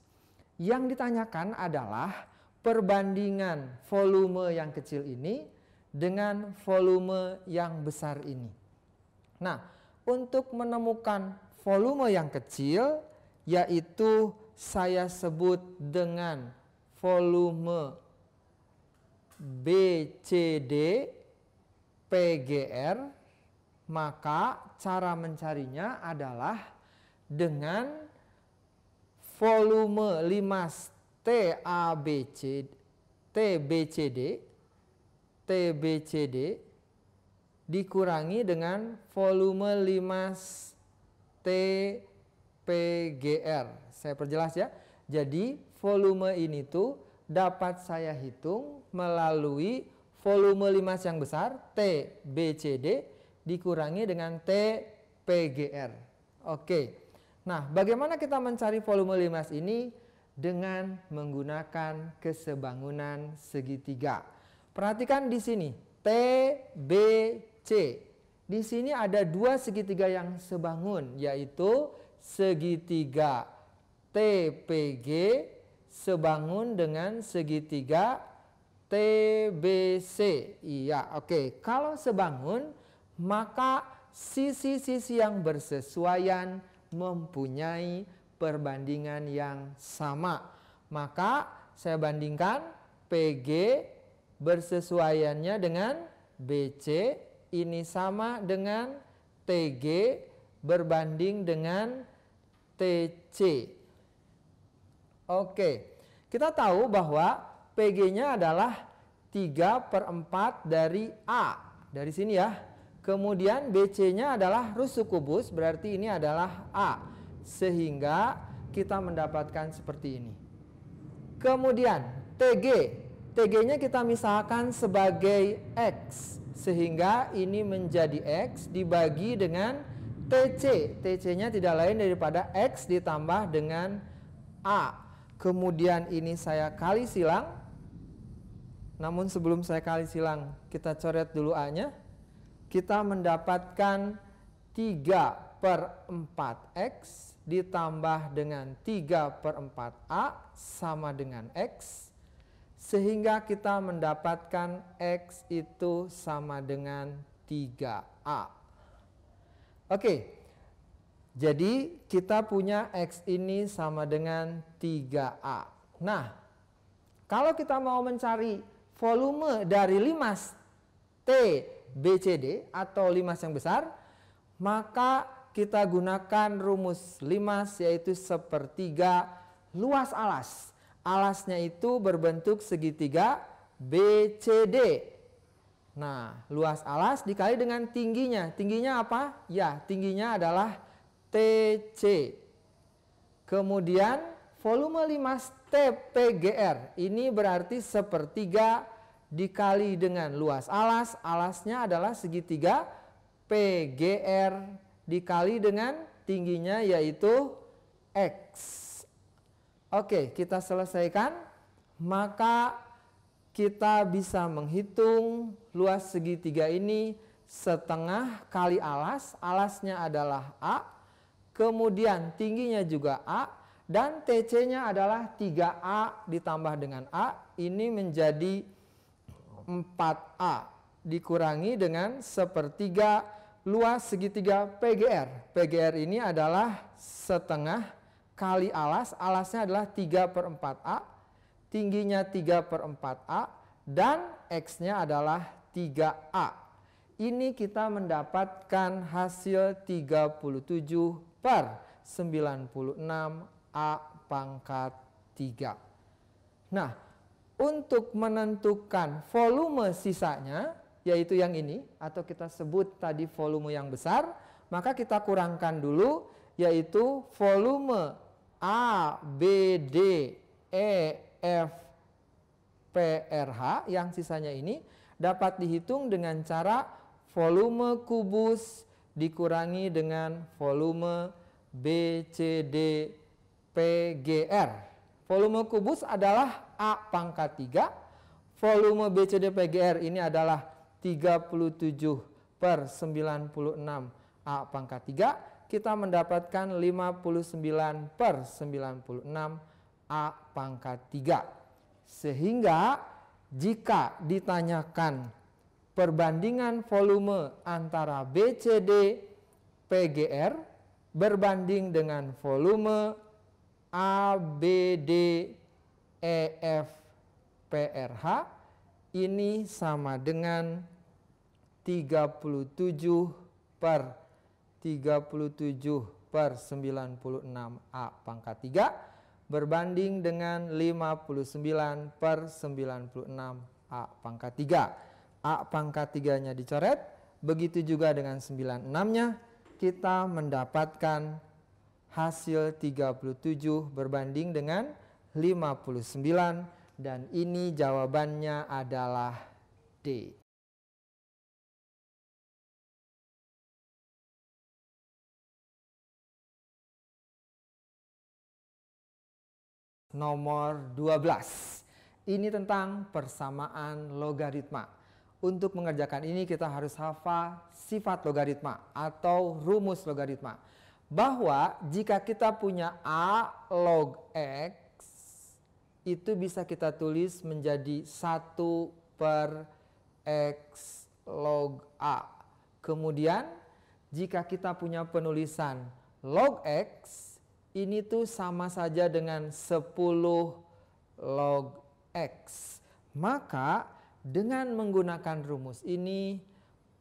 Yang ditanyakan adalah perbandingan volume yang kecil ini dengan volume yang besar ini. Nah, untuk menemukan volume yang kecil, yaitu saya sebut dengan volume BCD PGR, maka cara mencarinya adalah dengan volume 5 TBCD dikurangi dengan volume 5 TPGR. Saya perjelas ya. Jadi volume ini tuh dapat saya hitung melalui volume 5 yang besar TBCD dikurangi dengan TPGR. Oke. Nah, bagaimana kita mencari volume 5 ini? Dengan menggunakan kesebangunan segitiga. Perhatikan di sini TBC. Di sini ada dua segitiga yang sebangun, yaitu segitiga TPG sebangun dengan segitiga TBC. Iya, oke. Kalau sebangun, maka sisi-sisi yang bersesuaian mempunyai perbandingan yang sama. Maka saya bandingkan PG bersesuaiannya dengan BC, ini sama dengan TG berbanding dengan TC. Oke, kita tahu bahwa PG-nya adalah 3/4 dari A. Dari sini ya. Kemudian BC-nya adalah rusuk kubus, berarti ini adalah A. Sehingga kita mendapatkan seperti ini. Kemudian TG-nya kita misalkan sebagai X. Sehingga ini menjadi X dibagi dengan TC. TC-nya tidak lain daripada X ditambah dengan A. Kemudian ini saya kali silang. Namun sebelum saya kali silang, kita coret dulu A-nya. Kita mendapatkan 3/4 X ditambah dengan 3/4 A sama dengan X. Sehingga kita mendapatkan X itu sama dengan 3A. Oke, jadi kita punya X ini sama dengan 3A. Nah, kalau kita mau mencari volume dari limas TBCD atau limas yang besar, maka kita gunakan rumus limas, yaitu 1/3 luas alas. Alasnya itu berbentuk segitiga BCD. Nah, luas alas dikali dengan tingginya. Tingginya apa? Ya, tingginya adalah TC. Kemudian volume limas TPGR ini berarti 1/3 dikali dengan luas alas. Alasnya adalah segitiga PGR dikali dengan tingginya, yaitu X. Oke, kita selesaikan. Maka kita bisa menghitung luas segitiga ini 1/2 kali alas. Alasnya adalah A. Kemudian tingginya juga A. Dan TC-nya adalah 3A ditambah dengan A. Ini menjadi 4A. Dikurangi dengan 1/3 luas segitiga PGR. PGR ini adalah 1/2 kali alas. Alasnya adalah 3/4A. Tingginya 3/4A. Dan X-nya adalah 3A. Ini kita mendapatkan hasil 37/96 A pangkat 3. Nah, untuk menentukan volume sisanya, yaitu yang ini, atau kita sebut tadi volume yang besar, maka kita kurangkan dulu, yaitu volume A, B, D, E, F, P, R, H, yang sisanya ini dapat dihitung dengan cara volume kubus dikurangi dengan volume B, C, D, P, G, R. Volume kubus adalah A pangkat 3. Volume B, C, D, P, G, R ini adalah 37/96 A pangkat 3. Kita mendapatkan 59/96 A pangkat 3. Sehingga jika ditanyakan perbandingan volume antara BCD PGR berbanding dengan volume ABD EF PRH, ini sama dengan 37/96 A pangkat 3 berbanding dengan 59/96 A pangkat 3. A pangkat 3-nya dicoret, begitu juga dengan 96-nya, kita mendapatkan hasil 37 berbanding dengan 59, dan ini jawabannya adalah D. Nomor 12. Ini tentang persamaan logaritma. Untuk mengerjakan ini kita harus hafal sifat logaritma atau rumus logaritma. Bahwa jika kita punya A log X, itu bisa kita tulis menjadi 1/X log A. Kemudian jika kita punya penulisan log X, ini tuh sama saja dengan 10 log X. Maka dengan menggunakan rumus ini,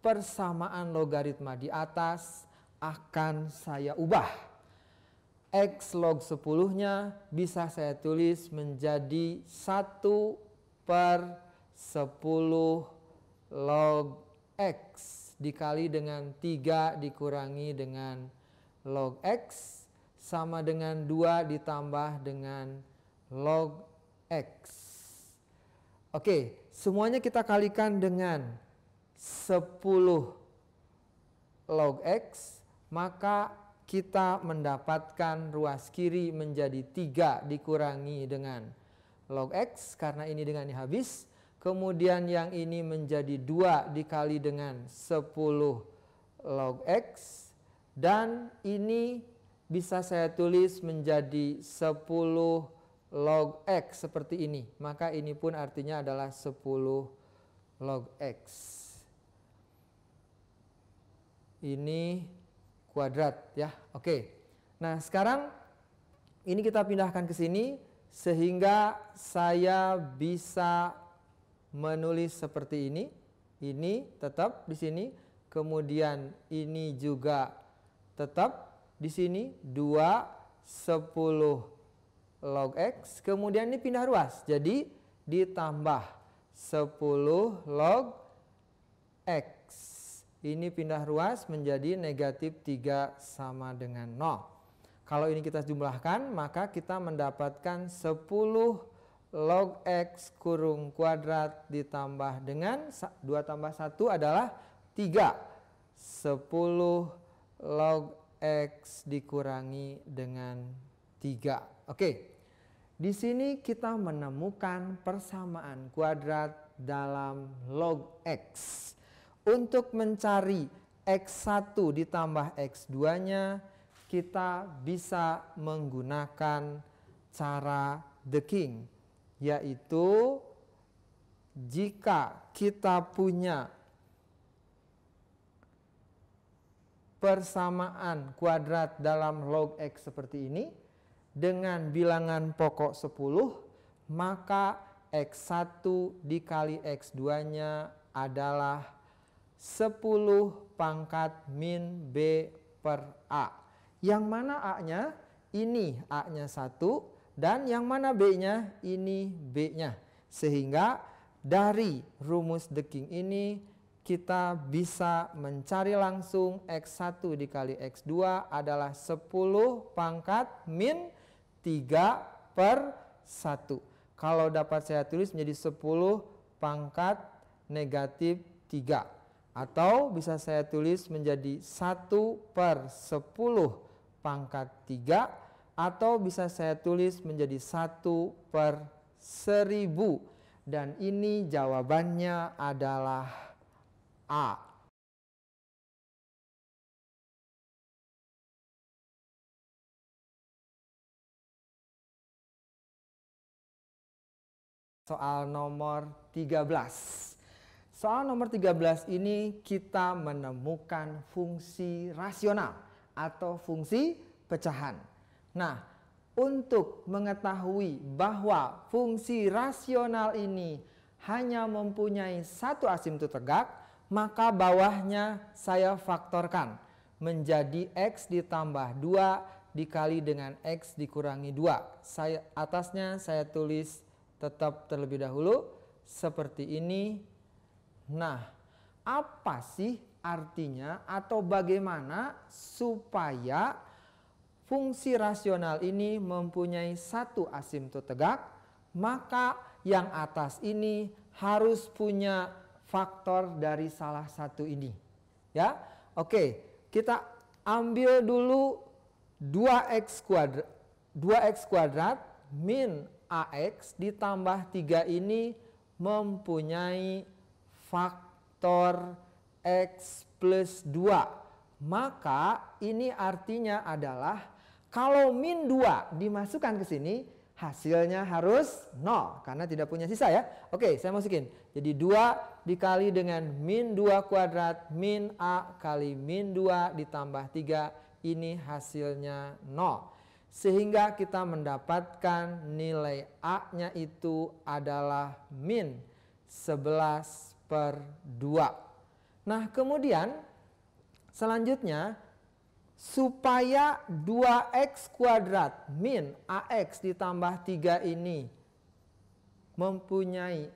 persamaan logaritma di atas akan saya ubah. X log 10-nya bisa saya tulis menjadi 1/10 log X dikali dengan 3 dikurangi dengan log X sama dengan 2 ditambah dengan log X. Oke, semuanya kita kalikan dengan 10 log X, maka kita mendapatkan ruas kiri menjadi 3 dikurangi dengan log X, karena ini dengan ini habis. Kemudian yang ini menjadi 2 dikali dengan 10 log X, dan ini bisa saya tulis menjadi 10 log X seperti ini. Maka ini pun artinya adalah 10 log X. Ini kuadrat ya. Oke. Nah, sekarang ini kita pindahkan ke sini sehingga saya bisa menulis seperti ini. Ini tetap di sini, kemudian ini juga tetap di sini 2/10 log X, kemudian ini pindah ruas, jadi ditambah 10 log X. Ini pindah ruas menjadi negatif 3 sama dengan 0. Kalau ini kita jumlahkan, maka kita mendapatkan 10 log X kurung kuadrat ditambah dengan 2 tambah 1 adalah 3. 10 log X dikurangi dengan 3. Oke. Di sini kita menemukan persamaan kuadrat dalam log X. Untuk mencari X1 ditambah X2-nya, kita bisa menggunakan cara The King, yaitu jika kita punya persamaan kuadrat dalam log X seperti ini dengan bilangan pokok 10, maka X1 dikali X2-nya adalah 10 pangkat min B per A. Yang mana A-nya? Ini A-nya 1, dan yang mana B-nya? Ini B-nya. Sehingga dari rumus The King ini kita bisa mencari langsung X1 dikali X2 adalah 10 pangkat min 3/1. Kalau dapat saya tulis menjadi 10 pangkat negatif 3. Atau bisa saya tulis menjadi 1/10 pangkat 3. Atau bisa saya tulis menjadi 1/1000. Dan ini jawabannya adalah A. Soal nomor 13. Soal nomor 13 ini kita menemukan fungsi rasional atau fungsi pecahan. Nah, untuk mengetahui bahwa fungsi rasional ini hanya mempunyai satu asimptot tegak, maka bawahnya saya faktorkan menjadi X ditambah 2 dikali dengan X dikurangi 2. Atasnya saya tulis tetap terlebih dahulu seperti ini. Nah, apa sih artinya atau bagaimana supaya fungsi rasional ini mempunyai satu asimptot tegak? Maka yang atas ini harus punya faktor dari salah satu ini. Ya, oke, kita ambil dulu 2x kuadrat min ax ditambah 3 ini mempunyai faktor x plus 2. Maka ini artinya adalah kalau min 2 dimasukkan ke sini, hasilnya harus 0 karena tidak punya sisa ya. Oke, saya masukin. Jadi 2 dikali dengan min 2 kuadrat min A kali min 2 ditambah 3. Ini hasilnya 0. Sehingga kita mendapatkan nilai A-nya itu adalah min 11/2. Nah, kemudian selanjutnya supaya 2x kuadrat min ax ditambah 3 ini mempunyai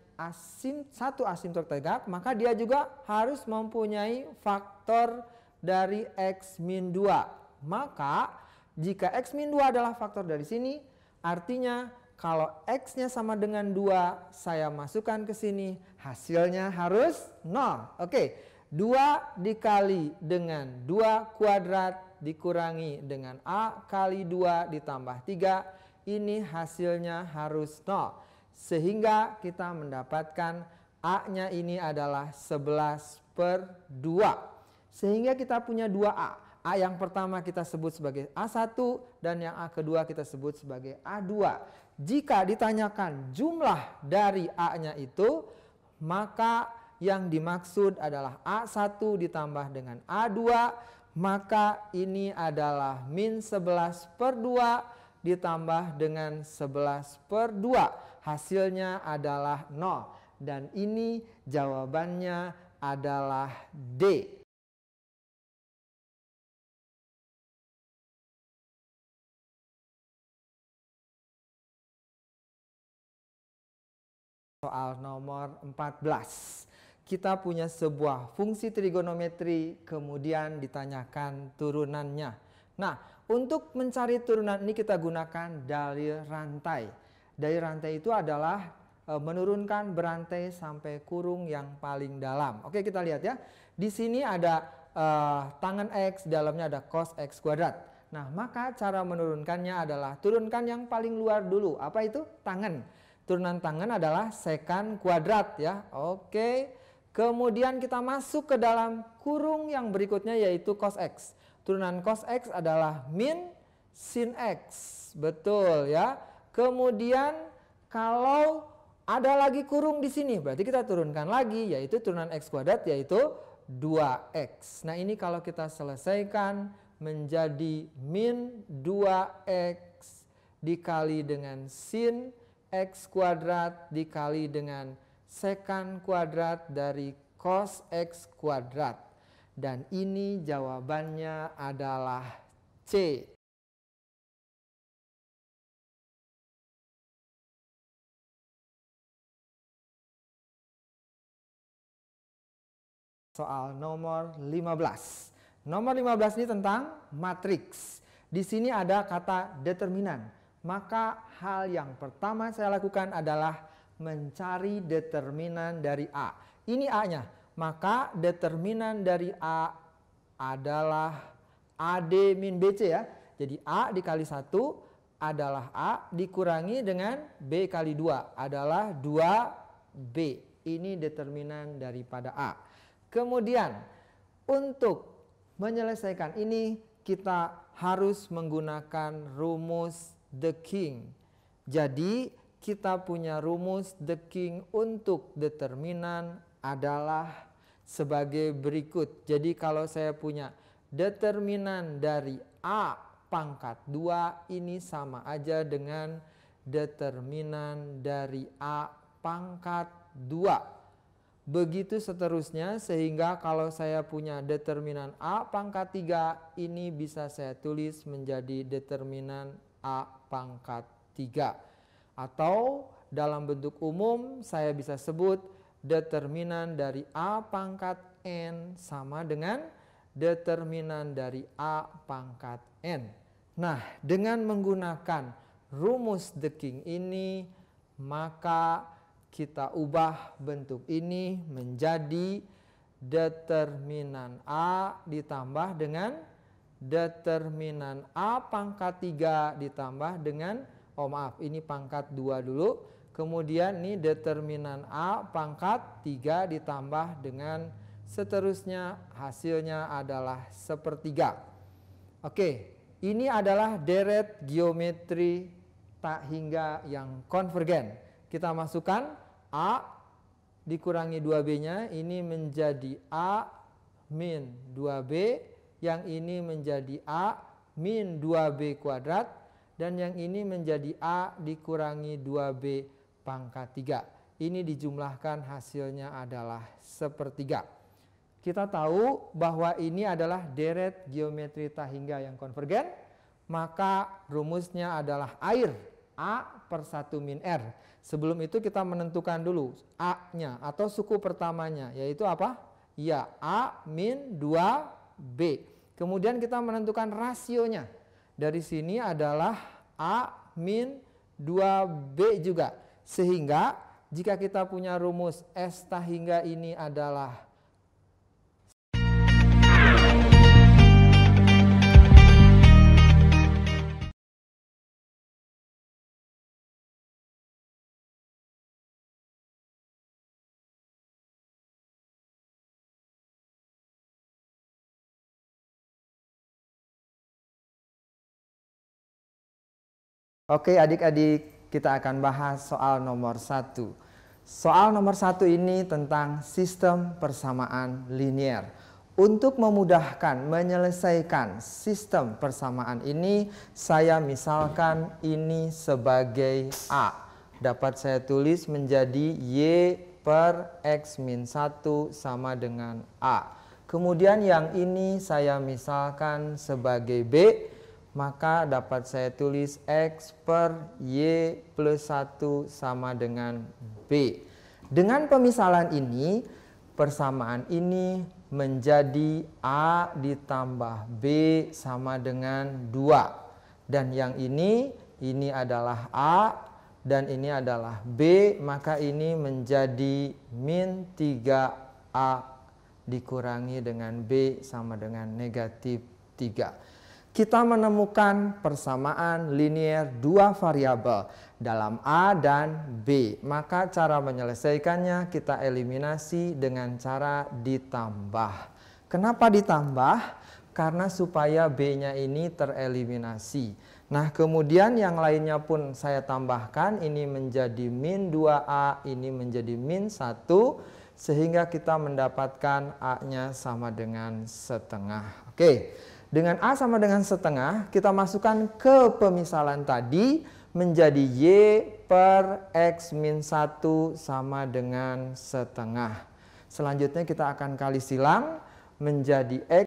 satu asimptot tegak, maka dia juga harus mempunyai faktor dari x min 2. Maka jika x min 2 adalah faktor dari sini, artinya kalau x-nya sama dengan 2, saya masukkan ke sini, hasilnya harus 0. Oke, 2 dikali dengan 2 kuadrat dikurangi dengan A kali 2 ditambah 3, ini hasilnya harus 0. Sehingga kita mendapatkan A-nya ini adalah 11/2. Sehingga kita punya 2A. A yang pertama kita sebut sebagai A1 dan yang A kedua kita sebut sebagai A2. Jika ditanyakan jumlah dari A-nya itu, maka yang dimaksud adalah A1 ditambah dengan A2, maka ini adalah min 11/2 ditambah dengan 11/2. Hasilnya adalah 0. Dan ini jawabannya adalah D. Soal nomor 14. Kita punya sebuah fungsi trigonometri, kemudian ditanyakan turunannya. Nah, untuk mencari turunan ini kita gunakan dalil rantai. Dalil rantai itu adalah menurunkan berantai sampai kurung yang paling dalam. Oke, kita lihat ya. Di sini ada tangan X, dalamnya ada cos X kuadrat. Nah, maka cara menurunkannya adalah turunkan yang paling luar dulu. Apa itu? Tangan. Turunan tangan adalah sekan kuadrat ya. Oke. Kemudian kita masuk ke dalam kurung yang berikutnya yaitu cos X. Turunan cos X adalah min sin X. Betul ya. Kemudian kalau ada lagi kurung di sini, berarti kita turunkan lagi yaitu turunan X kuadrat yaitu 2X. Nah, ini kalau kita selesaikan menjadi min 2X dikali dengan sin X kuadrat dikali dengan sekan kuadrat dari cos X kuadrat. Dan ini jawabannya adalah C. Soal nomor 15. Nomor 15 ini tentang matriks. Di sini ada kata determinan. Maka hal yang pertama saya lakukan adalah mencari determinan dari A. Ini A-nya. Maka determinan dari A adalah AD min BC ya. Jadi A dikali 1 adalah A dikurangi dengan B kali 2 adalah 2B. Ini determinan daripada A. Kemudian untuk menyelesaikan ini kita harus menggunakan rumus the king. Jadi kita punya rumus the king untuk determinan adalah sebagai berikut. Jadi kalau saya punya determinan dari A pangkat 2 ini sama aja dengan determinan dari A pangkat 2. Begitu seterusnya, sehingga kalau saya punya determinan A pangkat 3, ini bisa saya tulis menjadi determinan A pangkat 3. Atau dalam bentuk umum saya bisa sebut determinan dari A pangkat N sama dengan determinan dari A pangkat N. Nah, dengan menggunakan rumus Deking ini, maka kita ubah bentuk ini menjadi determinan A ditambah dengan determinan A pangkat 3 ditambah dengan, ini pangkat 2 dulu. Kemudian ini determinan A pangkat 3 ditambah dengan seterusnya, hasilnya adalah sepertiga. Oke, ini adalah deret geometri tak hingga yang konvergen. Kita masukkan A dikurangi 2B-nya, ini menjadi A min 2B, yang ini menjadi A min 2B kuadrat, dan yang ini menjadi A dikurangi 2B pangkat 3. Ini dijumlahkan hasilnya adalah sepertiga. Kita tahu bahwa ini adalah deret geometri tak hingga yang konvergen, maka rumusnya adalah air A per 1 min R. Sebelum itu kita menentukan dulu A-nya atau suku pertamanya, yaitu apa? Ya, A min 2B. Kemudian kita menentukan rasionya. Dari sini adalah A min 2B juga. Sehingga jika kita punya rumus S tak hingga ini adalah Oke adik-adik, kita akan bahas soal nomor 1. Soal nomor 1 ini tentang sistem persamaan linier. Untuk memudahkan menyelesaikan sistem persamaan ini, saya misalkan ini sebagai A. Dapat saya tulis menjadi Y per X min 1 sama dengan A. Kemudian yang ini saya misalkan sebagai B. Maka dapat saya tulis X per Y plus 1 sama dengan B. Dengan pemisalan ini, persamaan ini menjadi A ditambah B sama dengan 2. Dan yang ini adalah A dan ini adalah B, maka ini menjadi min 3A dikurangi dengan B sama dengan negatif 3. Kita menemukan persamaan linier dua variabel dalam A dan B. Maka cara menyelesaikannya kita eliminasi dengan cara ditambah. Kenapa ditambah? Karena supaya B-nya ini tereliminasi. Nah, kemudian yang lainnya pun saya tambahkan, ini menjadi min 2A, ini menjadi min 1, sehingga kita mendapatkan A-nya sama dengan setengah. Oke. Dengan A sama dengan setengah, kita masukkan ke pemisalan tadi menjadi Y per X min 1 sama dengan setengah. Selanjutnya kita akan kali silang menjadi X